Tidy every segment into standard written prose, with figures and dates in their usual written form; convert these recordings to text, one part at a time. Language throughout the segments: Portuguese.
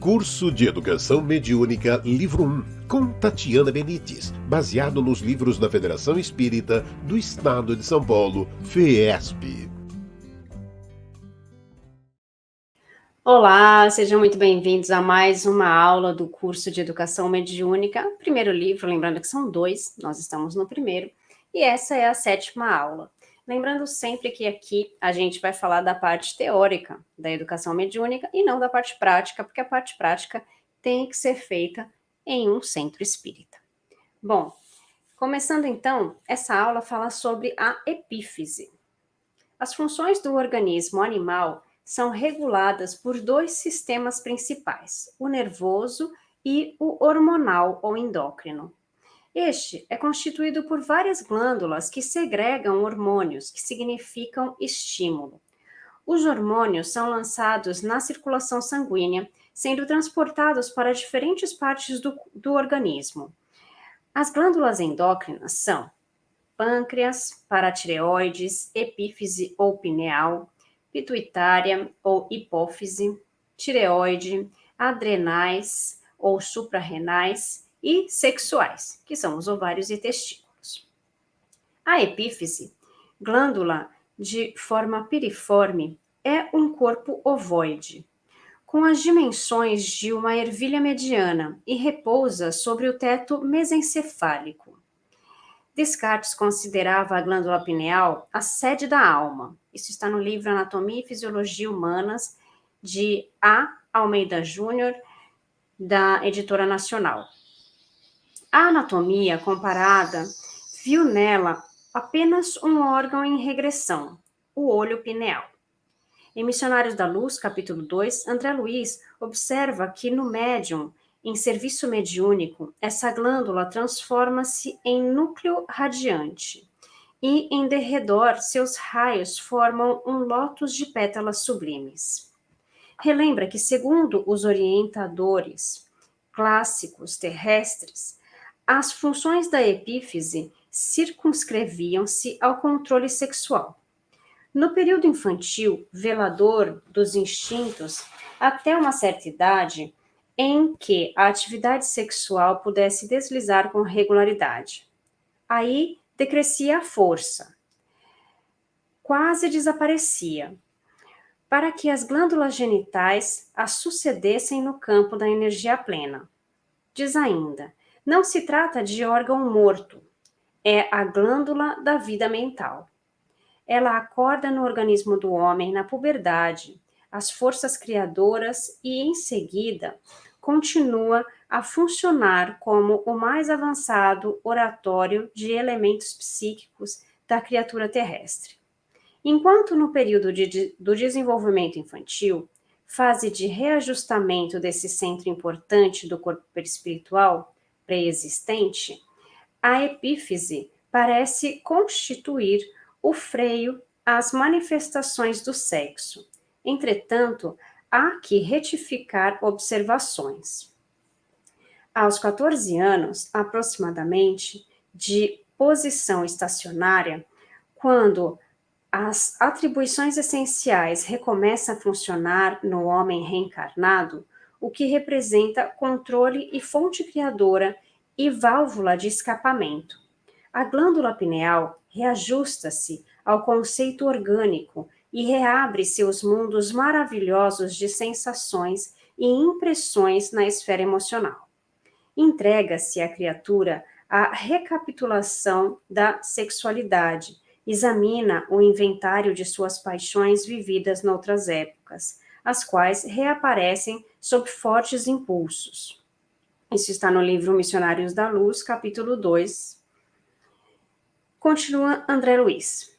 Curso de Educação Mediúnica, livro 1, com Tatiana Benites, baseado nos livros da Federação Espírita do Estado de São Paulo, FESP. Olá, sejam muito bem-vindos a mais uma aula do curso de Educação Mediúnica. Primeiro livro, lembrando que são 2, nós estamos no primeiro, e essa é a 7ª aula. Lembrando sempre que aqui a gente vai falar da parte teórica da educação mediúnica e não da parte prática, porque a parte prática tem que ser feita em um centro espírita. Bom, começando então, essa aula fala sobre a epífise. As funções do organismo animal são reguladas por 2 sistemas principais, o nervoso e o hormonal ou endócrino. Este é constituído por várias glândulas que segregam hormônios, que significam estímulo. Os hormônios são lançados na circulação sanguínea, sendo transportados para diferentes partes do organismo. As glândulas endócrinas são pâncreas, paratireoides, epífise ou pineal, pituitária ou hipófise, tireoide, adrenais ou suprarrenais e sexuais, que são os ovários e testículos. A epífise, glândula de forma piriforme, é um corpo ovoide, com as dimensões de uma ervilha mediana e repousa sobre o teto mesencefálico. Descartes considerava a glândula pineal a sede da alma. Isso está no livro Anatomia e Fisiologia Humanas, de A. Almeida Júnior, da Editora Nacional. A anatomia comparada viu nela apenas um órgão em regressão, o olho pineal. Em Missionários da Luz, capítulo 2, André Luiz observa que no médium, em serviço mediúnico, essa glândula transforma-se em núcleo radiante e, em derredor, seus raios formam um lótus de pétalas sublimes. Relembra que, segundo os orientadores clássicos terrestres, as funções da epífise circunscreviam-se ao controle sexual. No período infantil, velador dos instintos, até uma certa idade, em que a atividade sexual pudesse deslizar com regularidade. Aí decrescia a força, quase desaparecia, para que as glândulas genitais as sucedessem no campo da energia plena. Diz ainda, não se trata de órgão morto, é a glândula da vida mental. Ela acorda no organismo do homem na puberdade, as forças criadoras e, em seguida, continua a funcionar como o mais avançado oratório de elementos psíquicos da criatura terrestre. Enquanto no período do desenvolvimento infantil, fase de reajustamento desse centro importante do corpo perispiritual pré-existente, a epífise parece constituir o freio às manifestações do sexo. Entretanto, há que retificar observações. Aos 14 anos, aproximadamente, de posição estacionária, quando as atribuições essenciais recomeçam a funcionar no homem reencarnado, o que representa controle e fonte criadora e válvula de escapamento. A glândula pineal reajusta-se ao conceito orgânico e reabre seus mundos maravilhosos de sensações e impressões na esfera emocional. Entrega-se à criatura à recapitulação da sexualidade, examina o inventário de suas paixões vividas noutras épocas, as quais reaparecem sob fortes impulsos. Isso está no livro Missionários da Luz, capítulo 2. Continua André Luiz.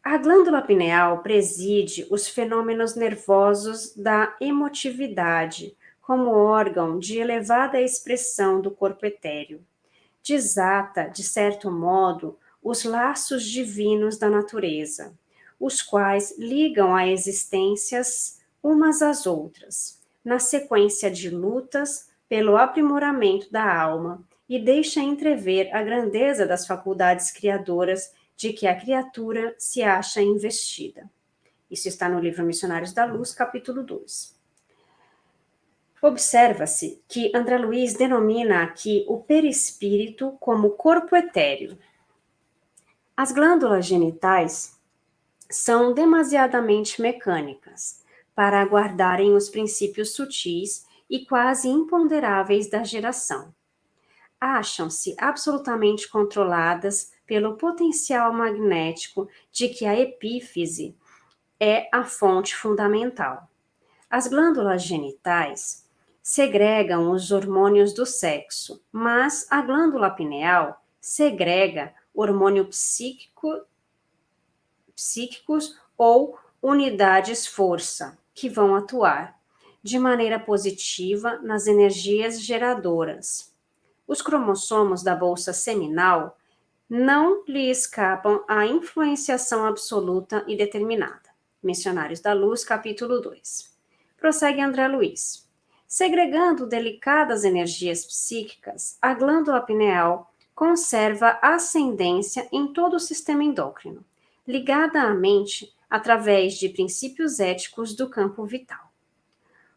A glândula pineal preside os fenômenos nervosos da emotividade, como órgão de elevada expressão do corpo etéreo. Desata, de certo modo, os laços divinos da natureza, os quais ligam a existências umas às outras, na sequência de lutas pelo aprimoramento da alma, e deixa entrever a grandeza das faculdades criadoras de que a criatura se acha investida. Isso está no livro Missionários da Luz, capítulo 2. Observa-se que André Luiz denomina aqui o perispírito como corpo etéreo. As glândulas genitais são demasiadamente mecânicas para aguardarem os princípios sutis e quase imponderáveis da geração. Acham-se absolutamente controladas pelo potencial magnético de que a epífise é a fonte fundamental. As glândulas genitais segregam os hormônios do sexo, mas a glândula pineal segrega hormônio psíquicos ou unidades força, que vão atuar de maneira positiva nas energias geradoras. Os cromossomos da bolsa seminal não lhe escapam à influenciação absoluta e determinada. Missionários da Luz, capítulo 2. Prossegue André Luiz. Segregando delicadas energias psíquicas, a glândula pineal conserva ascendência em todo o sistema endócrino, ligada à mente através de princípios éticos do campo vital.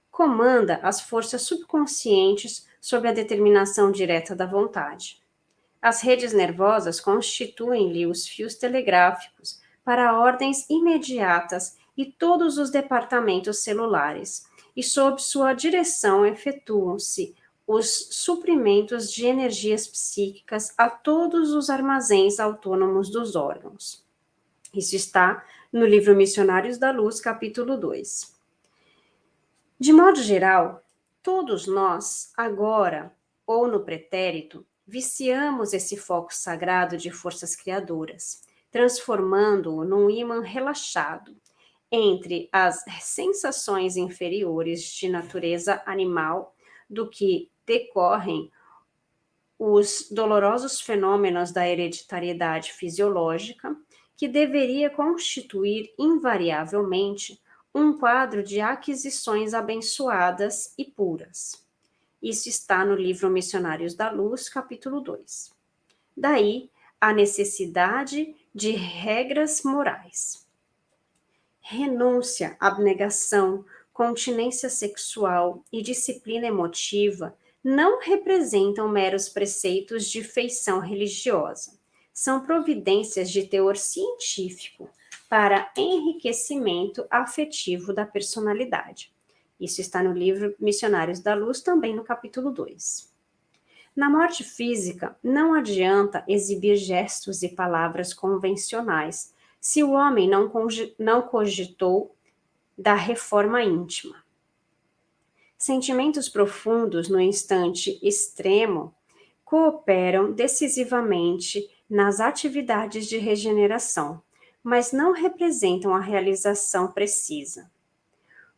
Comanda as forças subconscientes sob a determinação direta da vontade. As redes nervosas constituem-lhe os fios telegráficos para ordens imediatas e todos os departamentos celulares, e sob sua direção efetuam-se os suprimentos de energias psíquicas a todos os armazéns autônomos dos órgãos. Isso está no livro Missionários da Luz, capítulo 2. De modo geral, todos nós, agora ou no pretérito, viciamos esse foco sagrado de forças criadoras, transformando-o num ímã relaxado entre as sensações inferiores de natureza animal do que decorrem os dolorosos fenômenos da hereditariedade fisiológica, que deveria constituir invariavelmente um quadro de aquisições abençoadas e puras. Isso está no livro Missionários da Luz, capítulo 2. Daí a necessidade de regras morais. Renúncia, abnegação, continência sexual e disciplina emotiva não representam meros preceitos de feição religiosa. São providências de teor científico para enriquecimento afetivo da personalidade. Isso está no livro Missionários da Luz, também no capítulo 2. Na morte física, não adianta exibir gestos e palavras convencionais se o homem não cogitou da reforma íntima. Sentimentos profundos no instante extremo cooperam decisivamente nas atividades de regeneração, mas não representam a realização precisa.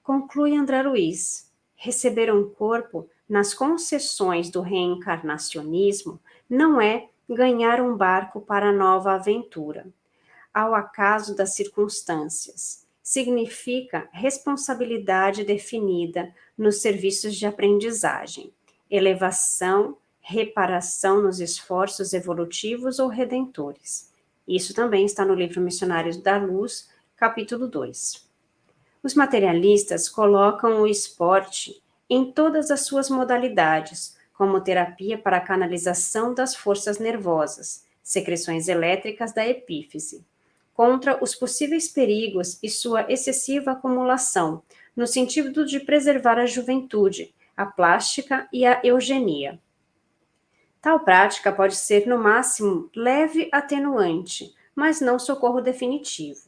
Conclui André Luiz, receber um corpo nas concessões do reencarnacionismo não é ganhar um barco para nova aventura, ao acaso das circunstâncias. Significa responsabilidade definida nos serviços de aprendizagem, elevação, reparação nos esforços evolutivos ou redentores. Isso também está no livro Missionários da Luz, capítulo 2. Os materialistas colocam o esporte em todas as suas modalidades, como terapia para a canalização das forças nervosas, secreções elétricas da epífise, contra os possíveis perigos e sua excessiva acumulação, no sentido de preservar a juventude, a plástica e a eugenia. Tal prática pode ser, no máximo, leve atenuante, mas não socorro definitivo.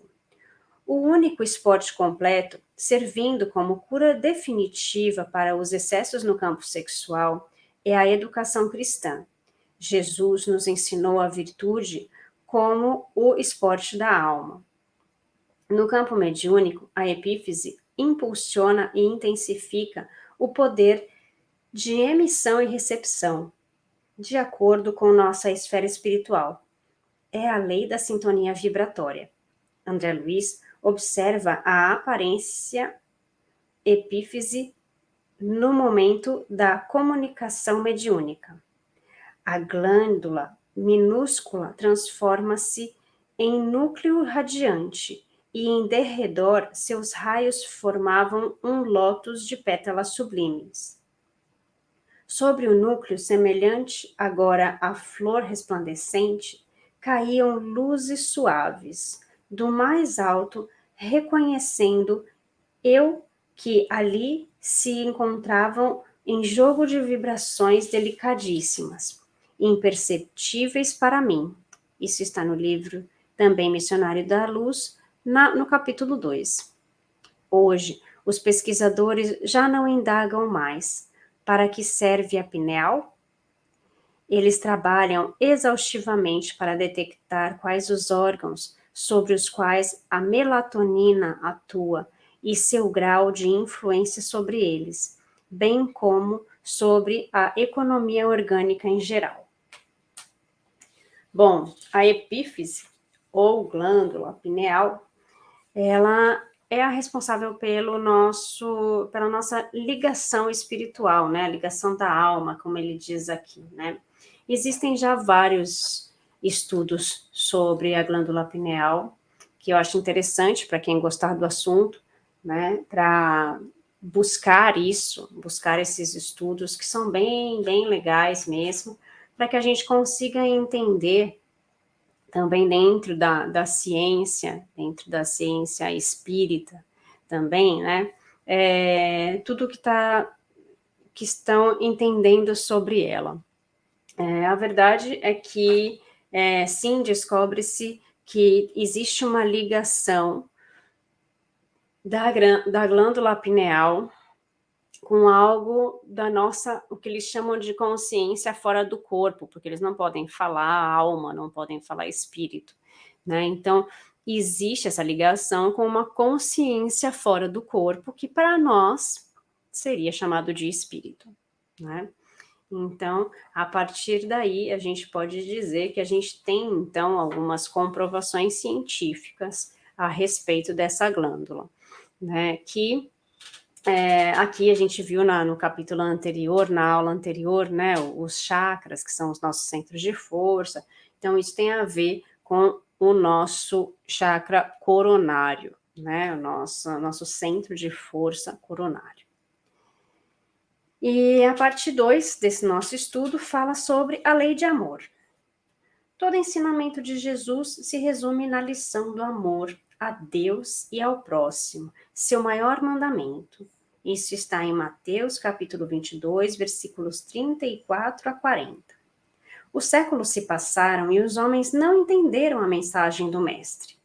O único esporte completo, servindo como cura definitiva para os excessos no campo sexual, é a educação cristã. Jesus nos ensinou a virtude como o esporte da alma. No campo mediúnico, a epífise impulsiona e intensifica o poder de emissão e recepção, de acordo com nossa esfera espiritual. É a lei da sintonia vibratória. André Luiz observa a aparência epífise no momento da comunicação mediúnica. A glândula minúscula transforma-se em núcleo radiante e em derredor seus raios formavam um lótus de pétalas sublimes. Sobre o núcleo, semelhante agora à flor resplandecente, caíam luzes suaves, do mais alto, reconhecendo eu que ali se encontravam em jogo de vibrações delicadíssimas, imperceptíveis para mim. Isso está no livro também Missionário da Luz, no capítulo 2. Hoje, os pesquisadores já não indagam mais para que serve a pineal. Eles trabalham exaustivamente para detectar quais os órgãos sobre os quais a melatonina atua e seu grau de influência sobre eles, bem como sobre a economia orgânica em geral. Bom, a epífise, ou glândula pineal, ela é a responsável pela nossa ligação espiritual, né? A ligação da alma, como ele diz aqui, né? Existem já vários estudos sobre a glândula pineal, que eu acho interessante para quem gostar do assunto, né? Para buscar esses estudos que são bem, bem legais mesmo, para que a gente consiga entender também dentro da ciência, dentro da ciência espírita também, né? Tudo que estão entendendo sobre ela. A verdade é que, sim, descobre-se que existe uma ligação da glândula pineal com algo da nossa, o que eles chamam de consciência fora do corpo, porque eles não podem falar alma, não podem falar espírito, né? Então, existe essa ligação com uma consciência fora do corpo, que para nós seria chamado de espírito, né? Então, a partir daí, a gente pode dizer que a gente tem, então, algumas comprovações científicas a respeito dessa glândula, né? Que aqui a gente viu no capítulo anterior, na aula anterior, né, os chakras, que são os nossos centros de força. Então, isso tem a ver com o nosso chakra coronário, né, o nosso centro de força coronário. E a parte 2 desse nosso estudo fala sobre a lei de amor. Todo ensinamento de Jesus se resume na lição do amor a Deus e ao próximo, seu maior mandamento. Isso está em Mateus, capítulo 22, versículos 34 a 40. Os séculos se passaram e os homens não entenderam a mensagem do Mestre.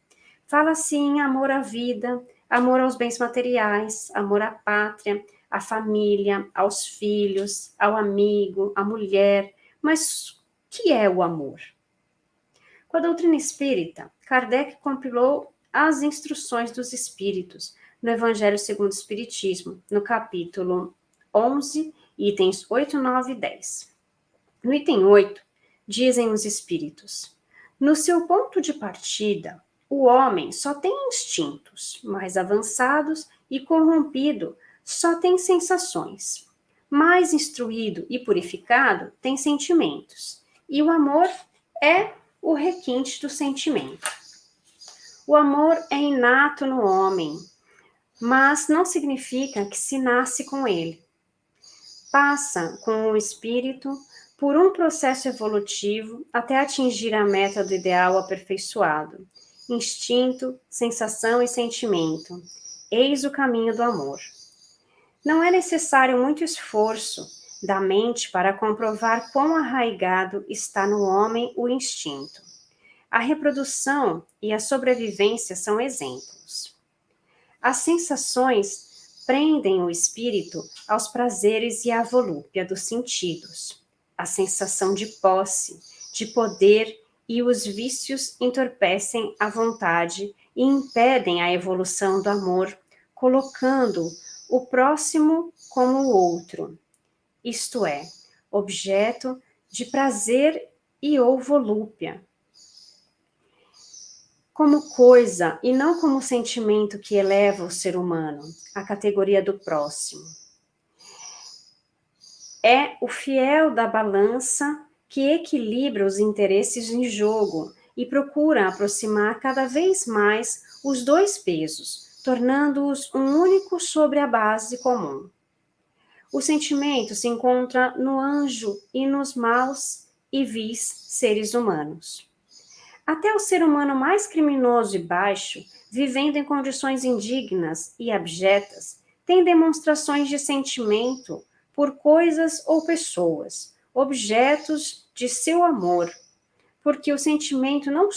Fala-se em amor à vida, amor aos bens materiais, amor à pátria, à família, aos filhos, ao amigo, à mulher. Mas o que é o amor? Com a doutrina espírita, Kardec compilou as instruções dos espíritos no Evangelho segundo o Espiritismo, no capítulo 11, itens 8, 9 e 10. No item 8, dizem os espíritos: no seu ponto de partida, o homem só tem instintos, mais avançados e corrompido só tem sensações. Mais instruído e purificado tem sentimentos. E o amor é o requinte do sentimento. O amor é inato no homem, mas não significa que se nasce com ele. Passa com o espírito por um processo evolutivo até atingir a meta do ideal aperfeiçoado. Instinto, sensação e sentimento. Eis o caminho do amor. Não é necessário muito esforço da mente para comprovar quão arraigado está no homem o instinto. A reprodução e a sobrevivência são exemplos. As sensações prendem o espírito aos prazeres e à volúpia dos sentidos. A sensação de posse, de poder e os vícios entorpecem a vontade e impedem a evolução do amor, colocando o próximo como o outro, isto é, objeto de prazer e ou volúpia, como coisa e não como sentimento que eleva o ser humano à categoria do próximo. É o fiel da balança que equilibra os interesses em jogo e procura aproximar cada vez mais os dois pesos, tornando-os um único sobre a base comum. O sentimento se encontra no anjo e nos maus e vis seres humanos. Até o ser humano mais criminoso e baixo, vivendo em condições indignas e abjetas, tem demonstrações de sentimento por coisas ou pessoas, objetos de seu amor, porque o sentimento não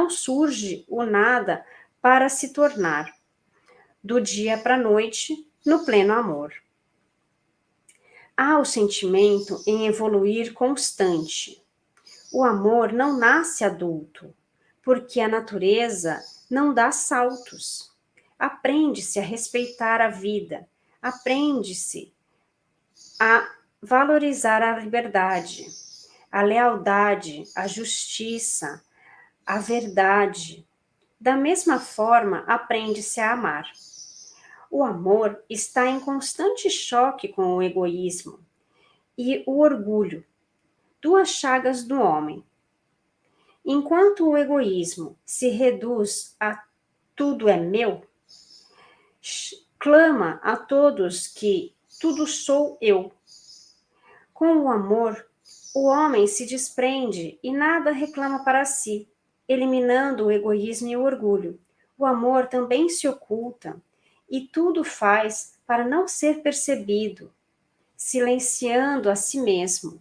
surge o nada para se tornar, do dia para a noite, no pleno amor. Há o sentimento em evoluir constante. O amor não nasce adulto, porque a natureza não dá saltos. Aprende-se a respeitar a vida, aprende-se a valorizar a liberdade, a lealdade, a justiça, a verdade. Da mesma forma, aprende-se a amar. O amor está em constante choque com o egoísmo e o orgulho, duas chagas do homem. Enquanto o egoísmo se reduz a tudo é meu, clama a todos que tudo sou eu. Com o amor, o homem se desprende e nada reclama para si, eliminando o egoísmo e o orgulho. O amor também se oculta e tudo faz para não ser percebido, silenciando a si mesmo.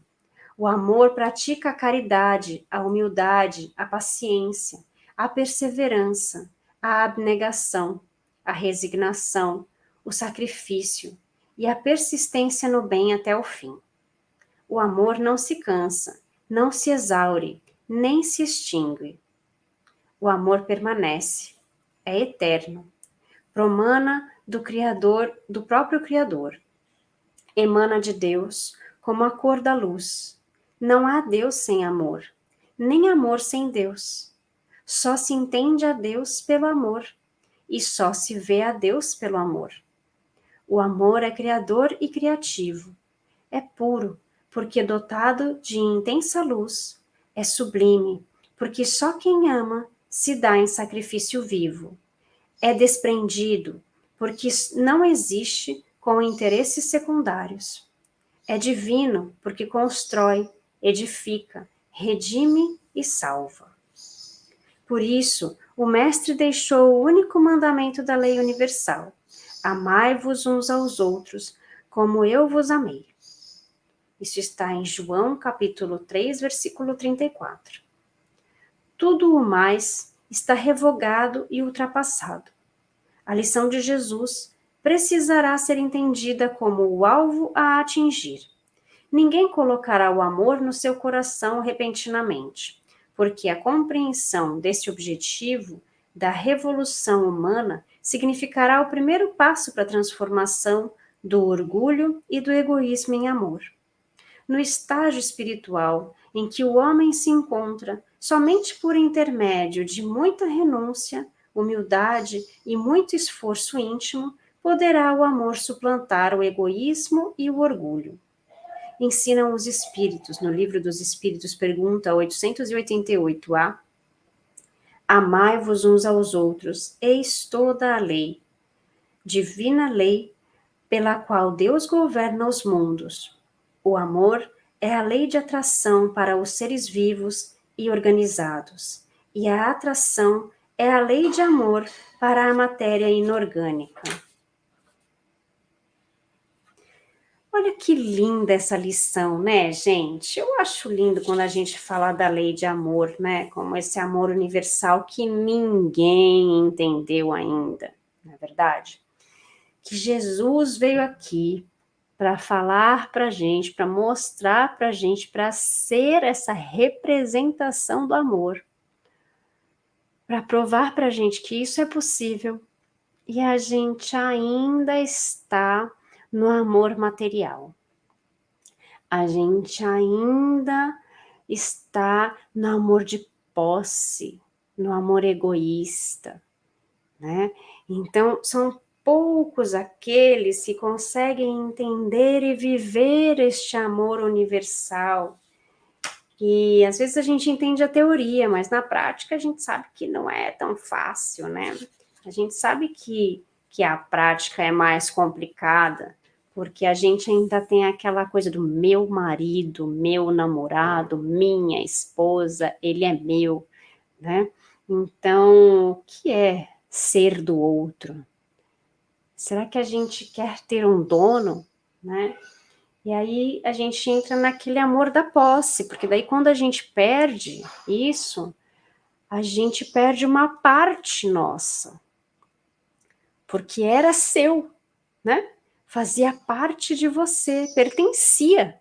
O amor pratica a caridade, a humildade, a paciência, a perseverança, a abnegação, a resignação, o sacrifício e a persistência no bem até o fim. O amor não se cansa, não se exaure, nem se extingue. O amor permanece, é eterno, promana do Criador, do próprio Criador. Emana de Deus como a cor da luz. Não há Deus sem amor, nem amor sem Deus. Só se entende a Deus pelo amor, e só se vê a Deus pelo amor. O amor é criador e criativo. É puro, porque dotado de intensa luz. É sublime, porque só quem ama se dá em sacrifício vivo. É desprendido, porque não existe com interesses secundários. É divino, porque constrói, edifica, redime e salva. Por isso, o Mestre deixou o único mandamento da lei universal: amai-vos uns aos outros, como eu vos amei. Isso está em João, capítulo 3, versículo 34. Tudo o mais está revogado e ultrapassado. A lição de Jesus precisará ser entendida como o alvo a atingir. Ninguém colocará o amor no seu coração repentinamente, porque a compreensão desse objetivo da revolução humana significará o primeiro passo para a transformação do orgulho e do egoísmo em amor. No estágio espiritual em que o homem se encontra, somente por intermédio de muita renúncia, humildade e muito esforço íntimo, poderá o amor suplantar o egoísmo e o orgulho. Ensinam os Espíritos, no Livro dos Espíritos, pergunta 888a, amai-vos uns aos outros, eis toda a lei, divina lei, pela qual Deus governa os mundos. O amor é a lei de atração para os seres vivos e organizados, e a atração é a lei de amor para a matéria inorgânica. Olha que linda essa lição, né, gente? Eu acho lindo quando a gente fala da lei de amor, né? Como esse amor universal que ninguém entendeu ainda, não é verdade? Que Jesus veio aqui para falar para a gente, para mostrar para a gente, para ser essa representação do amor, para provar para a gente que isso é possível e a gente ainda está no amor material. A gente ainda está no amor de posse, no amor egoísta, né? Então, são poucos aqueles que conseguem entender e viver este amor universal. E às vezes a gente entende a teoria, mas na prática a gente sabe que não é tão fácil, né? A gente sabe que a prática é mais complicada, porque a gente ainda tem aquela coisa do meu marido, meu namorado, minha esposa, ele é meu, né? Então, o que é ser do outro? Será que a gente quer ter um dono, né? E aí a gente entra naquele amor da posse, porque daí quando a gente perde isso, a gente perde uma parte nossa, porque era seu, né? Fazia parte de você, pertencia,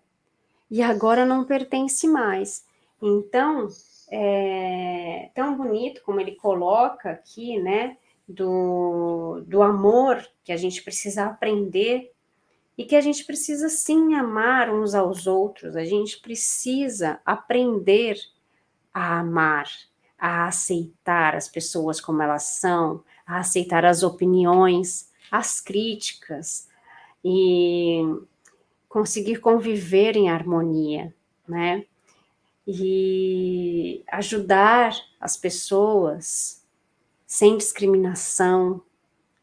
e agora não pertence mais. Então, é tão bonito como ele coloca aqui, né? Do amor que a gente precisa aprender e que a gente precisa sim amar uns aos outros, a gente precisa aprender a amar, a aceitar as pessoas como elas são, a aceitar as opiniões, as críticas e conseguir conviver em harmonia, né? E ajudar as pessoas sem discriminação,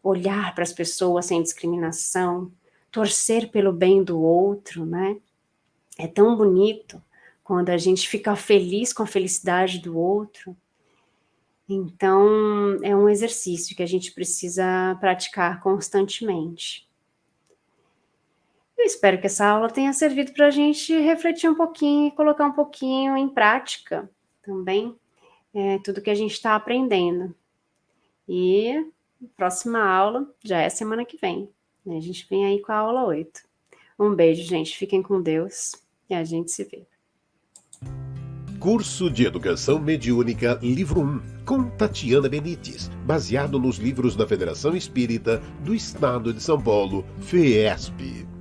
olhar para as pessoas sem discriminação, torcer pelo bem do outro, né? É tão bonito quando a gente fica feliz com a felicidade do outro. Então, é um exercício que a gente precisa praticar constantemente. Eu espero que essa aula tenha servido para a gente refletir um pouquinho e colocar um pouquinho em prática também tudo que a gente está aprendendo. E a próxima aula já é semana que vem. A gente vem aí com a aula 8. Um beijo, gente. Fiquem com Deus e a gente se vê. Curso de Educação Mediúnica, livro 1, com Tatiana Benites, baseado nos livros da Federação Espírita do Estado de São Paulo, FESP.